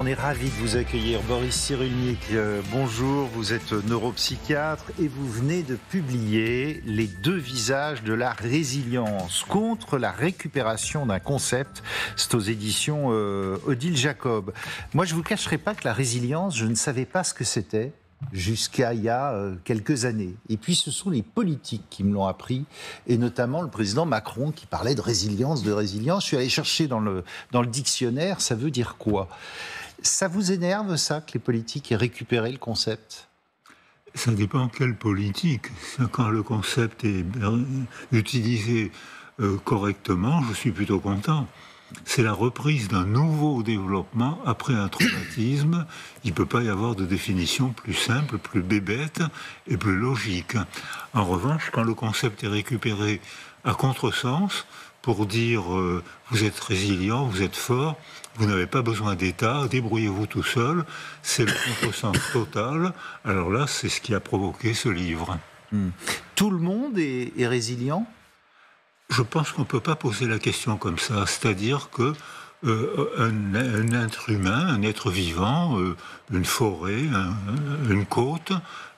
est ravi de vous accueillir. Boris Cyrulnik, bonjour, vous êtes neuropsychiatre et vous venez de publier Les deux visages de la résilience contre la récupération d'un concept. C'est aux éditions Odile Jacob. Moi, je ne vous cacherai pas que la résilience, je ne savais pas ce que c'était jusqu'à il y a quelques années. Et puis ce sont les politiques qui me l'ont appris, et notamment le président Macron qui parlait de résilience, de résilience. Je suis allé chercher dans le dictionnaire, ça veut dire quoi ? Ça vous énerve ça, que les politiques aient récupéré le concept ? Ça dépend quelle politique. Quand le concept est utilisé correctement, je suis plutôt content. C'est la reprise d'un nouveau développement après un traumatisme. Il ne peut pas y avoir de définition plus simple, plus bébête et plus logique. En revanche, quand le concept est récupéré à contresens, pour dire vous êtes résilient, vous êtes fort, vous n'avez pas besoin d'État, débrouillez-vous tout seul, c'est le contresens total. Alors là, c'est ce qui a provoqué ce livre. Tout le monde est résilient ? Je pense qu'on ne peut pas poser la question comme ça. C'est-à-dire que un être humain, un être vivant, une forêt, une côte,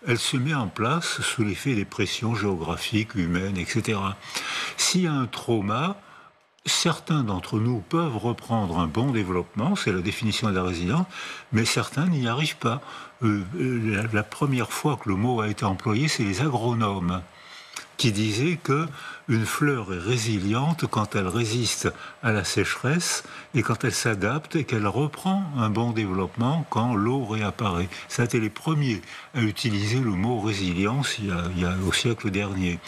elle se met en place sous l'effet des pressions géographiques, humaines, etc. S'il y a un trauma, certains d'entre nous peuvent reprendre un bon développement, c'est la définition de la résilience, mais certains n'y arrivent pas. La première fois que le mot a été employé, c'est les agronomes qui disaient qu'une fleur est résiliente quand elle résiste à la sécheresse et quand elle s'adapte et qu'elle reprend un bon développement quand l'eau réapparaît. Ça a été les premiers à utiliser le mot résilience il y a au siècle dernier.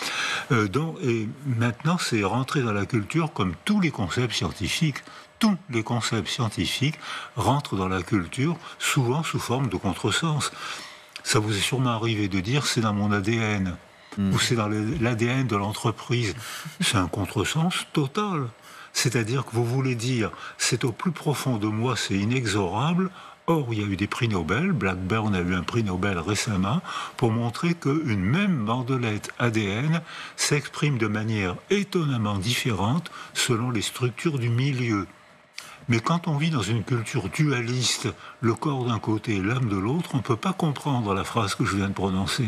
Et maintenant, c'est rentré dans la culture comme tous les concepts scientifiques. Tous les concepts scientifiques rentrent dans la culture, souvent sous forme de contresens. Ça vous est sûrement arrivé de dire « c'est dans mon ADN ». Ou c'est dans l'ADN de l'entreprise. C'est un contresens total. C'est-à-dire que vous voulez dire, c'est au plus profond de moi, c'est inexorable. Or, il y a eu des prix Nobel, Blackburn a eu un prix Nobel récemment, pour montrer qu'une même bandelette ADN s'exprime de manière étonnamment différente selon les structures du milieu. Mais quand on vit dans une culture dualiste, le corps d'un côté et l'âme de l'autre, on ne peut pas comprendre la phrase que je viens de prononcer.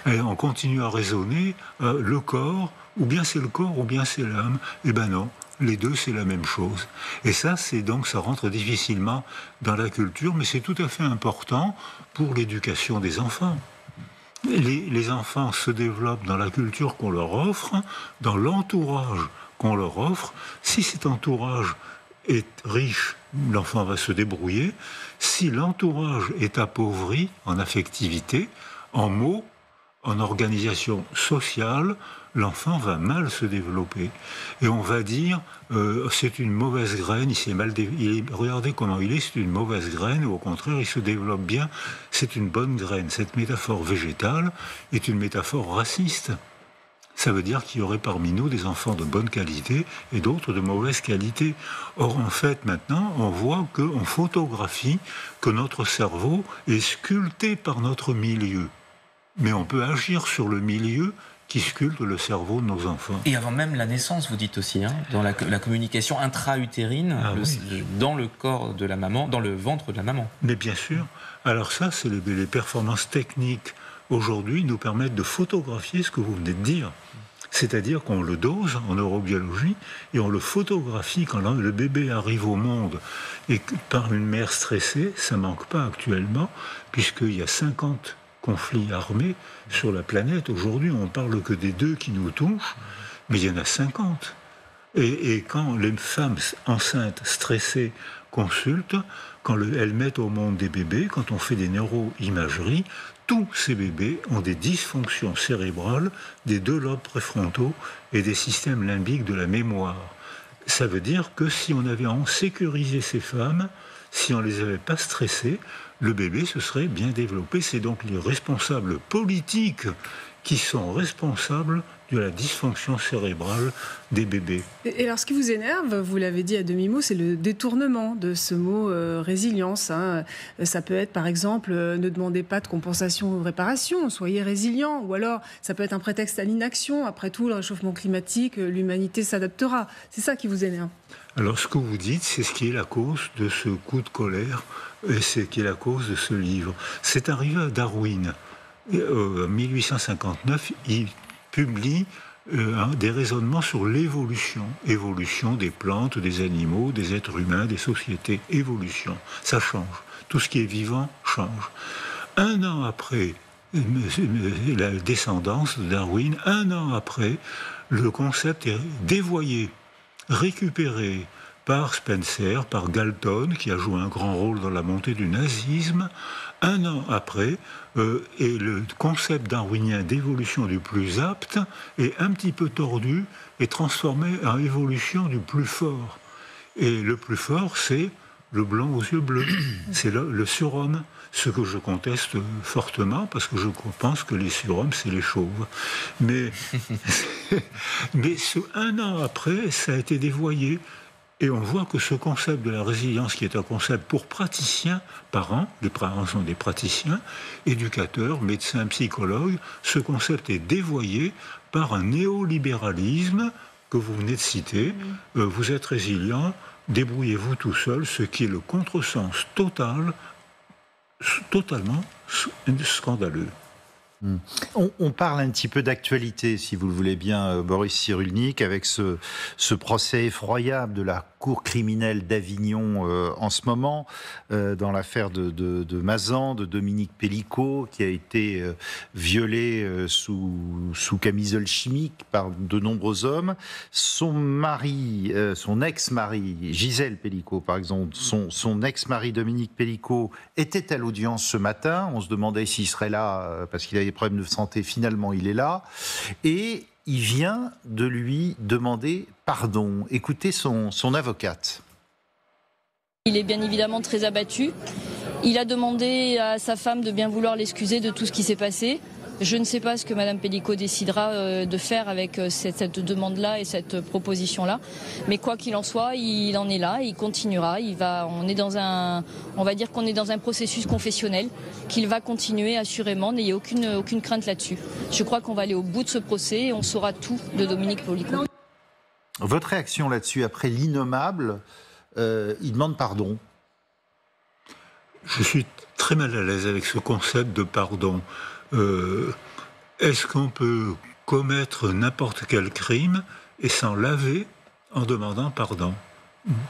Et on continue à raisonner, le corps, ou bien c'est le corps, ou bien c'est l'âme. Eh ben non, les deux c'est la même chose. Et ça, ça rentre difficilement dans la culture, mais c'est tout à fait important pour l'éducation des enfants. Les enfants se développent dans la culture qu'on leur offre, dans l'entourage qu'on leur offre. Si cet entourage est riche, l'enfant va se débrouiller. Si l'entourage est appauvri en affectivité, en mots, en organisation sociale, l'enfant va mal se développer. Et on va dire, c'est une mauvaise graine, regardez comment il est, c'est une mauvaise graine, ou au contraire, il se développe bien, c'est une bonne graine. Cette métaphore végétale est une métaphore raciste. Ça veut dire qu'il y aurait parmi nous des enfants de bonne qualité et d'autres de mauvaise qualité. Or, en fait, maintenant, on voit qu'on photographie que notre cerveau est sculpté par notre milieu. Mais on peut agir sur le milieu qui sculpte le cerveau de nos enfants. Et avant même la naissance, vous dites aussi, dans la communication intra-utérine, dans le corps de la maman, dans le ventre de la maman. Mais bien sûr. Alors ça, c'est les performances techniques aujourd'hui nous permettent de photographier ce que vous venez de dire. C'est-à-dire qu'on le dose en neurobiologie et on le photographie quand le bébé arrive au monde. Et par une mère stressée, ça ne manque pas actuellement, puisqu'il y a 50 conflits armés sur la planète. Aujourd'hui, on ne parle que des 2 qui nous touchent, mais il y en a 50. Et quand les femmes enceintes stressées consultent, quand elles mettent au monde des bébés, quand on fait des neuroimageries, tous ces bébés ont des dysfonctions cérébrales des 2 lobes préfrontaux et des systèmes limbiques de la mémoire. Ça veut dire que si on avait sécurisé ces femmes, si on ne les avait pas stressées, le bébé se serait bien développé. C'est donc les responsables politiques qui sont responsables de la dysfonction cérébrale des bébés. Et alors, ce qui vous énerve, vous l'avez dit à demi-mot, c'est le détournement de ce mot résilience. Ça peut être, par exemple, ne demandez pas de compensation ou de réparation, soyez résilient. Ou alors, ça peut être un prétexte à l'inaction. Après tout, le réchauffement climatique, l'humanité s'adaptera. C'est ça qui vous énerve. Alors, ce que vous dites, c'est ce qui est la cause de ce coup de colère et c'est ce qui est la cause de ce livre. C'est arrivé à Darwin. En 1859, il publie des raisonnements sur l'évolution. Évolution des plantes, des animaux, des êtres humains, des sociétés. Évolution. Ça change. Tout ce qui est vivant change. Un an après la descendance de Darwin, un an après, le concept est dévoyé, récupéré par Spencer, par Galton, qui a joué un grand rôle dans la montée du nazisme. Un an après, et le concept darwinien d'évolution du plus apte est un petit peu tordu et transformé en évolution du plus fort. Et le plus fort, c'est le blanc aux yeux bleus. C'est le surhomme. Ce que je conteste fortement, parce que je pense que les surhommes, c'est les chauves. Mais un an après, ça a été dévoyé. Et on voit que ce concept de la résilience, qui est un concept pour praticiens, parents, les parents sont des praticiens, éducateurs, médecins, psychologues, ce concept est dévoyé par un néolibéralisme que vous venez de citer. Vous êtes résilient, débrouillez-vous tout seul, ce qui est le contresens totalement scandaleux. On parle un petit peu d'actualité, si vous le voulez bien, Boris Cyrulnik, avec ce procès effroyable de la Cour criminelle d'Avignon en ce moment, dans l'affaire de Mazan, de Dominique Pellicot, qui a été violée sous camisole chimique par de nombreux hommes. Son mari, son ex-mari, Gisèle Pellicot par exemple, son ex-mari Dominique Pellicot était à l'audience ce matin. On se demandait s'il serait là parce qu'il avait des problèmes de santé. Finalement, il est là. Et il vient de lui demander pardon. Écoutez son avocate. Il est bien évidemment très abattu. Il a demandé à sa femme de bien vouloir l'excuser de tout ce qui s'est passé. Je ne sais pas ce que Mme Pellicot décidera de faire avec cette demande-là et cette proposition-là. Mais quoi qu'il en soit, il en est là, il continuera. On va dire qu'on est dans un processus confessionnel, qu'il va continuer assurément. N'ayez aucune crainte là-dessus. Je crois qu'on va aller au bout de ce procès et on saura tout de Dominique Pellicot. Votre réaction là-dessus, après l'innommable, il demande pardon. Je suis très mal à l'aise avec ce concept de pardon. Est-ce qu'on peut commettre n'importe quel crime et s'en laver en demandant pardon?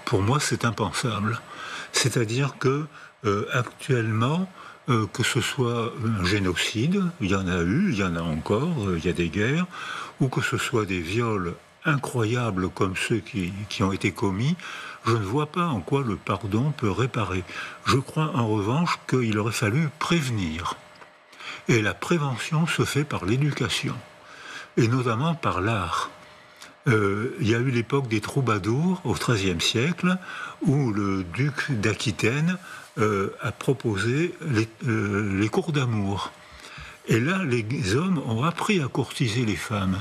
Pour moi, c'est impensable. C'est-à-dire que actuellement, que ce soit un génocide, il y en a eu, il y en a encore, il y a des guerres, ou que ce soit des viols incroyables comme ceux qui ont été commis, je ne vois pas en quoi le pardon peut réparer. Je crois en revanche qu'il aurait fallu prévenir. Et la prévention se fait par l'éducation, et notamment par l'art. Il y a eu l'époque des troubadours au XIIIe siècle, où le duc d'Aquitaine a proposé les cours d'amour. Et là, les hommes ont appris à courtiser les femmes.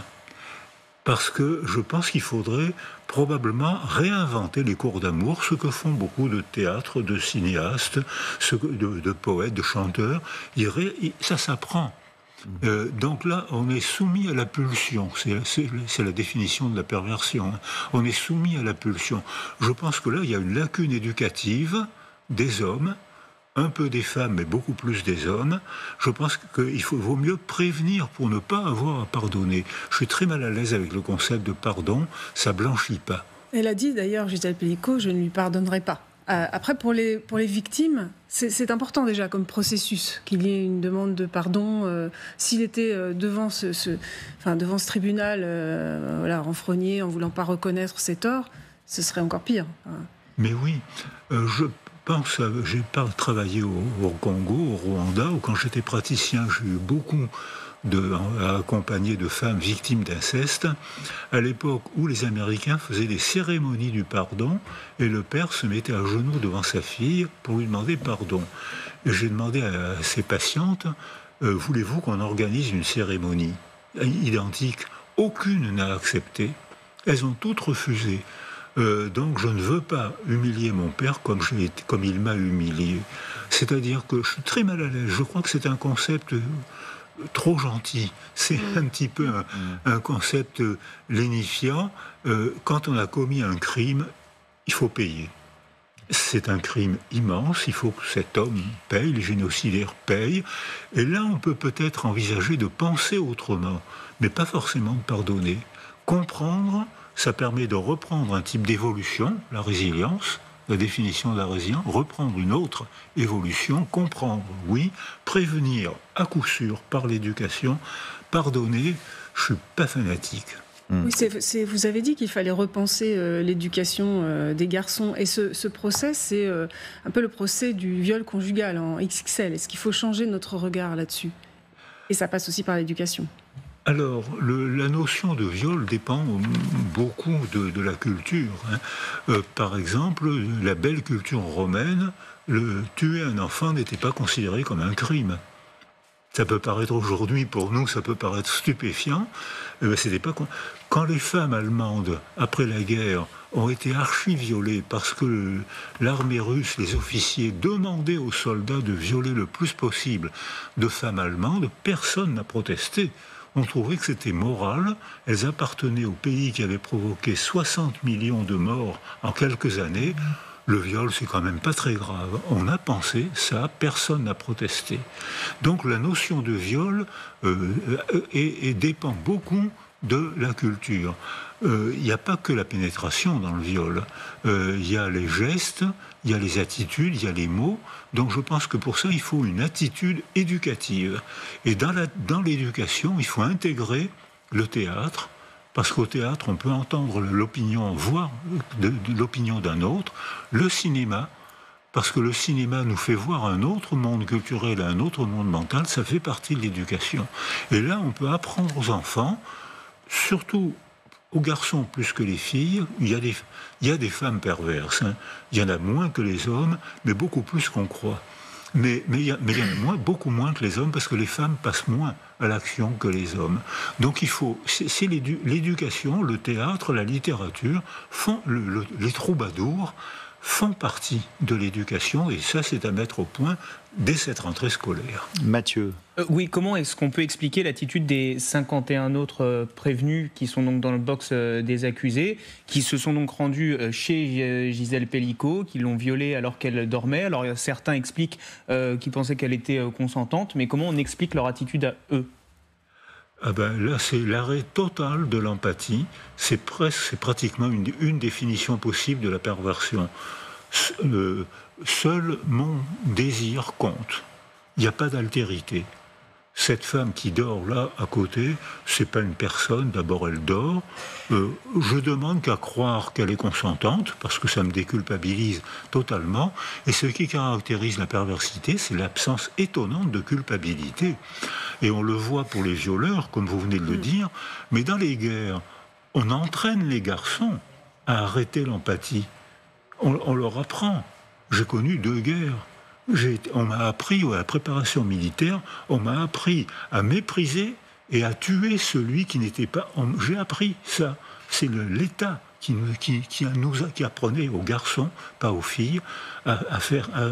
Parce que je pense qu'il faudrait probablement réinventer les cours d'amour, ce que font beaucoup de théâtres, de cinéastes, de poètes, de chanteurs. Ça s'apprend. Donc là, on est soumis à la pulsion. C'est la définition de la perversion. On est soumis à la pulsion. Je pense que là, il y a une lacune éducative des hommes, un peu des femmes, mais beaucoup plus des hommes. Je pense qu'il vaut mieux prévenir pour ne pas avoir à pardonner. Je suis très mal à l'aise avec le concept de pardon, ça blanchit pas. Elle a dit d'ailleurs, Gisèle Pellicot, je ne lui pardonnerai pas. Après, pour les victimes, c'est important déjà comme processus qu'il y ait une demande de pardon. S'il était devant ce tribunal, renfrogné, en voulant pas reconnaître ses torts, ce serait encore pire. Mais oui, j'ai pas travaillé au Congo, au Rwanda, où quand j'étais praticien, j'ai eu beaucoup à accompagner de femmes victimes d'inceste, à l'époque où les Américains faisaient des cérémonies du pardon, et le père se mettait à genoux devant sa fille pour lui demander pardon. Et j'ai demandé à ces patientes, voulez-vous qu'on organise une cérémonie identique ? Aucune n'a accepté. Elles ont toutes refusé. Donc je ne veux pas humilier mon père comme il m'a humilié. C'est-à-dire que je suis très mal à l'aise. Je crois que c'est un concept trop gentil. C'est un petit peu un concept lénifiant. Quand on a commis un crime, il faut payer. C'est un crime immense, il faut que cet homme paye, les génocidaires payent. Et là, on peut peut-être envisager de penser autrement, mais pas forcément de pardonner. Comprendre, ça permet de reprendre un type d'évolution, la résilience, la définition de la résilience, reprendre une autre évolution, comprendre, oui, prévenir à coup sûr par l'éducation, pardonner, je ne suis pas fanatique. Oui, vous avez dit qu'il fallait repenser l'éducation des garçons. Et ce procès, c'est un peu le procès du viol conjugal en XXL. Est-ce qu'il faut changer notre regard là-dessus ? Et ça passe aussi par l'éducation. Alors, la notion de viol dépend beaucoup de la culture. Par exemple, la belle culture romaine, tuer un enfant n'était pas considéré comme un crime. Ça peut paraître aujourd'hui, pour nous, ça peut paraître stupéfiant. C'était pas quand les femmes allemandes, après la guerre, ont été archi-violées parce que l'armée russe, les officiers, demandaient aux soldats de violer le plus possible de femmes allemandes, personne n'a protesté. On trouvait que c'était moral. Elles appartenaient au pays qui avait provoqué 60 millions de morts en quelques années. Le viol, c'est quand même pas très grave. On a pensé ça, personne n'a protesté. Donc la notion de viol dépend beaucoup de la culture. Il n'y a pas que la pénétration dans le viol. Il y a les gestes, il y a les attitudes, il y a les mots. Donc je pense que pour ça, il faut une attitude éducative. Et dans l'éducation, il faut intégrer le théâtre, parce qu'au théâtre, on peut entendre l'opinion, voir l'opinion d'un autre, le cinéma, parce que le cinéma nous fait voir un autre monde culturel, un autre monde mental, ça fait partie de l'éducation. Et là, on peut apprendre aux enfants, surtout aux garçons plus que les filles, il y a des femmes perverses. Il y en a moins que les hommes, mais beaucoup plus qu'on croit. Mais il y en a beaucoup moins que les hommes, parce que les femmes passent moins à l'action que les hommes. Donc c'est l'éducation, le théâtre, la littérature, les troubadours font partie de l'éducation, et ça, c'est à mettre au point dès cette rentrée scolaire. Mathieu. Oui, comment est-ce qu'on peut expliquer l'attitude des 51 autres prévenus qui sont donc dans le box des accusés, qui se sont donc rendus chez Gisèle Pelicot, qui l'ont violée alors qu'elle dormait? Alors certains expliquent qu'ils pensaient qu'elle était consentante, mais comment on explique leur attitude à eux? Là, c'est l'arrêt total de l'empathie. C'est pratiquement une définition possible de la perversion. Seul mon désir compte. Il n'y a pas d'altérité. Cette femme qui dort là, à côté, c'est pas une personne. D'abord, elle dort. Je demande qu'à croire qu'elle est consentante, parce que ça me déculpabilise totalement. Et ce qui caractérise la perversité, c'est l'absence étonnante de culpabilité. Et on le voit pour les violeurs, comme vous venez de le dire, mais dans les guerres, on entraîne les garçons à arrêter l'empathie. On leur apprend. J'ai connu 2 guerres. On m'a appris, à la préparation militaire, on m'a appris à mépriser et à tuer celui qui n'était pas... J'ai appris ça. C'est l'État qui apprenait aux garçons, pas aux filles, à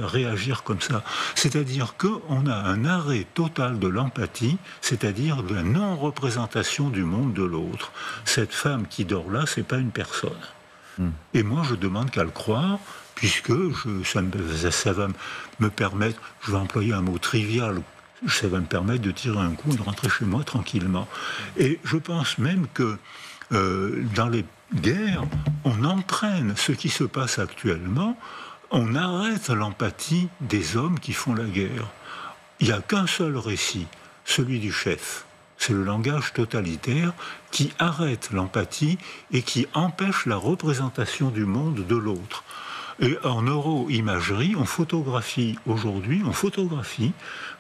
réagir comme ça. C'est-à-dire qu'on a un arrêt total de l'empathie, c'est-à-dire de la non-représentation du monde de l'autre. Cette femme qui dort là, c'est pas une personne. Et moi, je demande qu'à le croire, puisque ça va me permettre, je vais employer un mot trivial, ça va me permettre de tirer un coup et de rentrer chez moi tranquillement. Et je pense même que dans les guerres, on entraîne ce qui se passe actuellement, on arrête l'empathie des hommes qui font la guerre. Il n'y a qu'un seul récit, celui du chef. C'est le langage totalitaire qui arrête l'empathie et qui empêche la représentation du monde de l'autre. Et en neuroimagerie, on photographie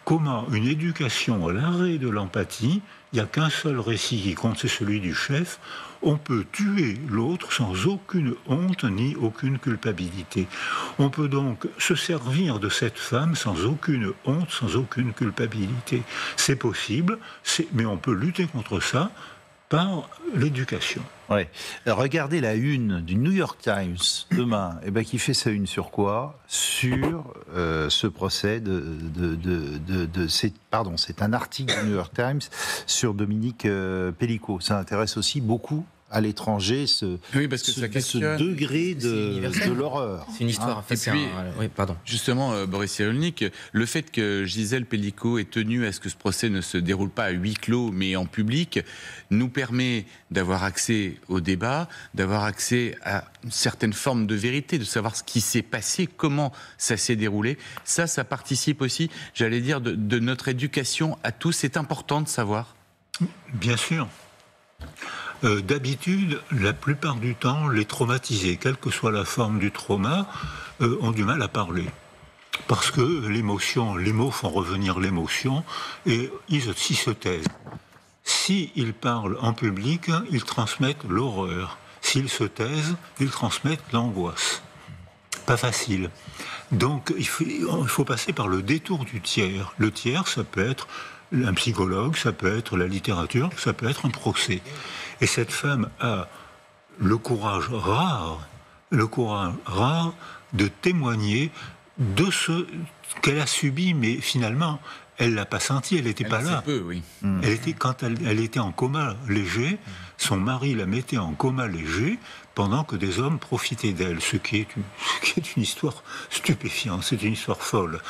comment une éducation à l'arrêt de l'empathie, il n'y a qu'un seul récit qui compte, c'est celui du chef, on peut tuer l'autre sans aucune honte ni aucune culpabilité. On peut donc se servir de cette femme sans aucune honte, sans aucune culpabilité. C'est possible, mais on peut lutter contre ça par l'éducation. Ouais. Regardez la une du New York Times demain, qui fait sa une sur quoi ? Sur ce procès c'est un article du New York Times sur Dominique Pellicot. Ça intéresse aussi beaucoup à l'étranger ce degré de l'horreur. C'est une histoire. Justement, Boris Cyrulnik, le fait que Gisèle Pellicot ait tenu à ce que ce procès ne se déroule pas à huis clos mais en public nous permet d'avoir accès au débat, d'avoir accès à une certaine forme de vérité, de savoir ce qui s'est passé, comment ça s'est déroulé. Ça participe aussi, j'allais dire, de notre éducation à tous. C'est important de savoir. Bien sûr. D'habitude, la plupart du temps, les traumatisés, quelle que soit la forme du trauma, ont du mal à parler. Parce que l'émotion, les mots font revenir l'émotion et ils se taisent. S'ils parlent en public, ils transmettent l'horreur. S'ils se taisent, ils transmettent l'angoisse. Pas facile. Donc il faut passer par le détour du tiers. Le tiers, ça peut être un psychologue, ça peut être la littérature, ça peut être un procès. Et cette femme a le courage rare de témoigner de ce qu'elle a subi, mais finalement, elle l'a pas senti, elle n'était pas là. Peu, oui. Quand elle était en coma léger, son mari la mettait en coma léger pendant que des hommes profitaient d'elle, ce qui est une histoire stupéfiante, c'est une histoire folle.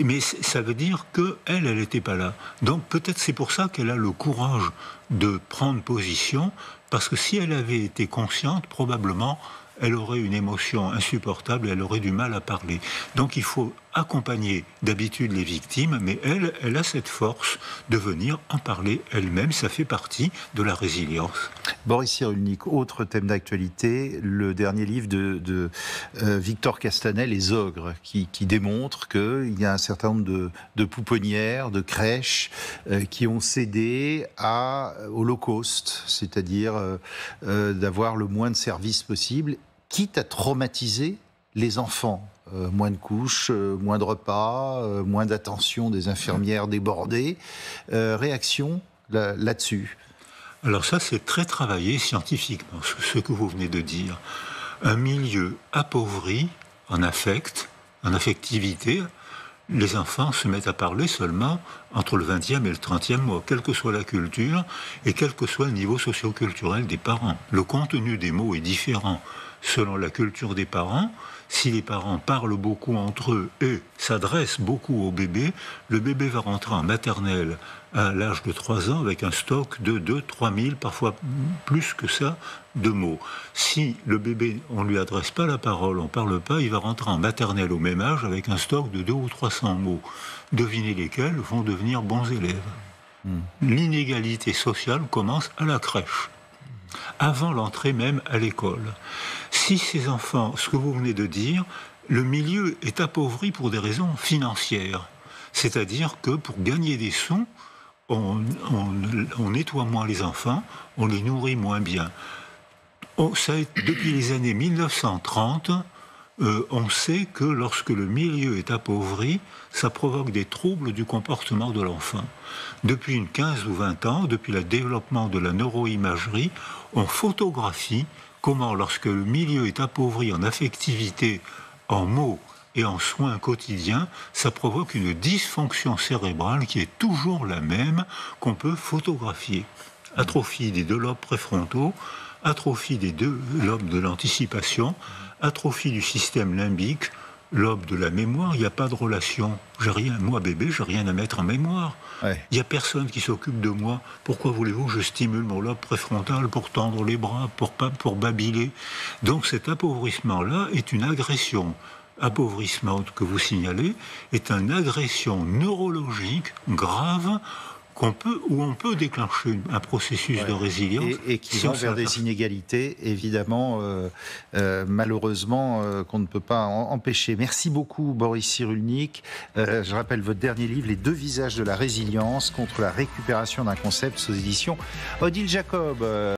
Mais ça veut dire qu'elle n'était pas là. Donc peut-être c'est pour ça qu'elle a le courage de prendre position, parce que si elle avait été consciente, probablement, elle aurait une émotion insupportable et elle aurait du mal à parler. Donc il faut accompagner d'habitude les victimes, mais elle a cette force de venir en parler elle-même. Ça fait partie de la résilience. Boris Cyrulnik, autre thème d'actualité, le dernier livre de Victor Castanet, Les Ogres, qui démontre qu'il y a un certain nombre de pouponnières, de crèches qui ont cédé à l'Holocauste, c'est-à-dire d'avoir le moins de services possible, quitte à traumatiser les enfants. Moins de couches, moins de repas, moins d'attention des infirmières débordées. Réaction là-dessus? Alors ça, c'est très travaillé scientifiquement, ce que vous venez de dire. Un milieu appauvri en affect, en affectivité, les enfants se mettent à parler seulement entre le 20e et le 30e mois, quelle que soit la culture et quel que soit le niveau socio-culturel des parents. Le contenu des mots est différent selon la culture des parents. Si les parents parlent beaucoup entre eux et s'adressent beaucoup au bébé, le bébé va rentrer en maternelle à l'âge de 3 ans avec un stock de 2-3 000, parfois plus que ça, de mots. Si le bébé, on ne lui adresse pas la parole, on ne parle pas, il va rentrer en maternelle au même âge avec un stock de 200 ou 300 mots. Devinez lesquels vont devenir bons élèves. L'inégalité sociale commence à la crèche, avant l'entrée même à l'école. Si ces enfants, ce que vous venez de dire, le milieu est appauvri pour des raisons financières, c'est-à-dire que pour gagner des sous, on nettoie moins les enfants, on les nourrit moins bien. Depuis les années 1930, on sait que lorsque le milieu est appauvri, ça provoque des troubles du comportement de l'enfant. Depuis une 15 ou 20 ans, depuis le développement de la neuroimagerie, on photographie comment, lorsque le milieu est appauvri en affectivité, en mots et en soins quotidiens, ça provoque une dysfonction cérébrale qui est toujours la même qu'on peut photographier. Atrophie des 2 lobes préfrontaux, atrophie des 2 lobes de l'anticipation, atrophie du système limbique, lobe de la mémoire. Il n'y a pas de relation. Moi, bébé, j'ai rien à mettre en mémoire. Ouais. Il n'y a personne qui s'occupe de moi. Pourquoi voulez-vous que je stimule mon lobe préfrontal pour tendre les bras, pour babiller? Donc cet appauvrissement-là est une agression. Appauvrissement que vous signalez est une agression neurologique grave où on peut déclencher un processus de résilience. Et qui vont vers des inégalités, évidemment, malheureusement, qu'on ne peut pas empêcher. Merci beaucoup, Boris Cyrulnik. Je rappelle votre dernier livre, Les deux visages de la résilience contre la récupération d'un concept, aux éditions Odile Jacob.